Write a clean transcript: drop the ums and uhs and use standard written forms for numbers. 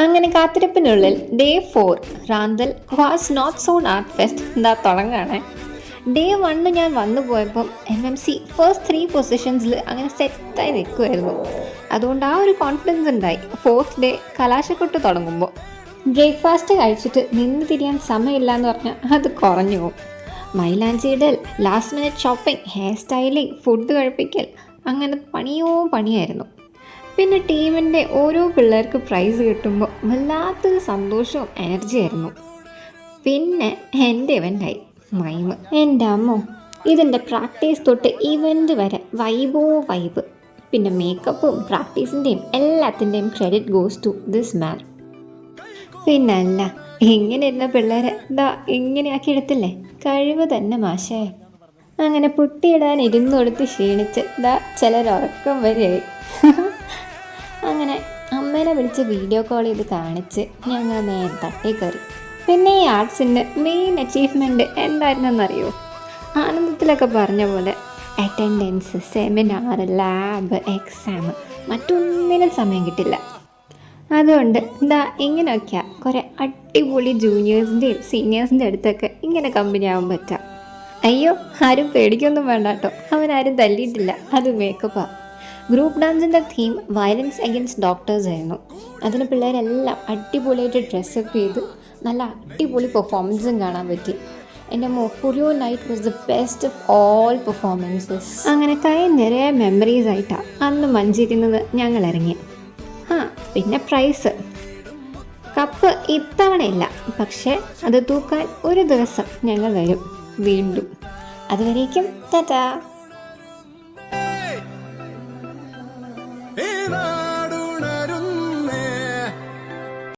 അങ്ങനെ കാത്തിരിപ്പിനുള്ളിൽ ഡേ 4 റാന്തൽ was not zone art fest എന്താ തുടങ്ങുകയാണ്. ഡേ 1 ഞാൻ വന്നു പോയപ്പം MMC ഫസ്റ്റ് 3 പൊസിഷൻസിൽ അങ്ങനെ സെറ്റായി നിൽക്കുമായിരുന്നു. അതുകൊണ്ട് ആ ഒരു കോൺഫിഡൻസ് ഉണ്ടായി. 4th ഡേ കലാശക്കൊട്ട് തുടങ്ങുമ്പോൾ ബ്രേക്ക്ഫാസ്റ്റ് കഴിച്ചിട്ട് നിന്ന് തിരിയാൻ സമയമില്ല എന്ന് പറഞ്ഞാൽ അത് കുറഞ്ഞു പോകും. മൈലാഞ്ചിയിടൽ, last minute shopping, hair styling, food കഴിപ്പിക്കൽ, അങ്ങനെ പണിയായിരുന്നു. പിന്നെ ടീമിൻ്റെ ഓരോ പിള്ളേർക്ക് പ്രൈസ് കിട്ടുമ്പോൾ വല്ലാത്തൊരു സന്തോഷവും എനർജിയായിരുന്നു. പിന്നെ എൻ്റെ ഇവൻ്റായി മൈമ്. എൻ്റെ അമ്മോ, ഇതിൻ്റെ പ്രാക്ടീസ് തൊട്ട് ഇവൻ്റ് വരെ വൈബ്. പിന്നെ മേക്കപ്പും പ്രാക്ടീസിൻ്റെയും എല്ലാത്തിൻ്റെയും credit goes to this man. പിന്നല്ല, ഇങ്ങനെ ഇരുന്ന പിള്ളേരെ ഇങ്ങനെയാക്കി എടുത്തില്ലേ, കഴിവ് തന്നെ മാഷേ. അങ്ങനെ പുട്ടിയിടാൻ ഇരുന്നൊടുത്ത് ക്ഷീണിച്ച് ചിലരുറക്കം വരെയായി. അങ്ങനെ അമ്മേനെ വിളിച്ച് വീഡിയോ കോൾ ചെയ്ത് കാണിച്ച് ഞങ്ങൾ നേരെ തട്ടി കയറി. പിന്നെ ഈ ആർട്സിൻ്റെ മെയിൻ അച്ചീവ്മെൻറ്റ് എന്തായിരുന്നെന്നറിയോ? ആനന്ദത്തിലൊക്കെ പറഞ്ഞ പോലെ അറ്റൻഡൻസ്, സെമിനാർ, ലാബ്, എക്സാം, മറ്റൊന്നിനും സമയം കിട്ടില്ല. അതുകൊണ്ട് ഇങ്ങനെയൊക്കെയാണ് കുറേ അടിപൊളി ജൂനിയേഴ്സിൻ്റെയും സീനിയേഴ്സിൻ്റെ അടുത്തൊക്കെ ഇങ്ങനെ കമ്പനി ആവാൻ പറ്റുക. അയ്യോ, ആരും പേടിക്കൊന്നും വേണ്ട കേട്ടോ, അവനാരും തല്ലിയിട്ടില്ല, അത് മേക്കപ്പാണ്. ഗ്രൂപ്പ് ഡാൻസിൻ്റെ തീം വയലൻസ് അഗെയിൻസ്റ്റ് ഡോക്ടേഴ്സ് ആയിരുന്നു. അതിന് പിള്ളേരെല്ലാം അടിപൊളിയായിട്ട് ഡ്രസ്സപ്പ് ചെയ്ത് നല്ല അടിപൊളി പെർഫോമൻസും കാണാൻ പറ്റി. എൻ്റെ choreo night was the best of all performances. അങ്ങനെ കൈ നിറയെ മെമ്മറീസ് ആയിട്ടാണ് അന്ന് മഞ്ചേരിയിൽ ഞങ്ങൾ ഇറങ്ങി. പിന്നെ പ്രൈസ് കപ്പ് ഇത്തവണയില്ല, പക്ഷേ അത് തൂക്കാൻ ഒരു ദിവസം ഞങ്ങൾ വരും വീണ്ടും. അതുവരേക്കും ടാറ്റാ.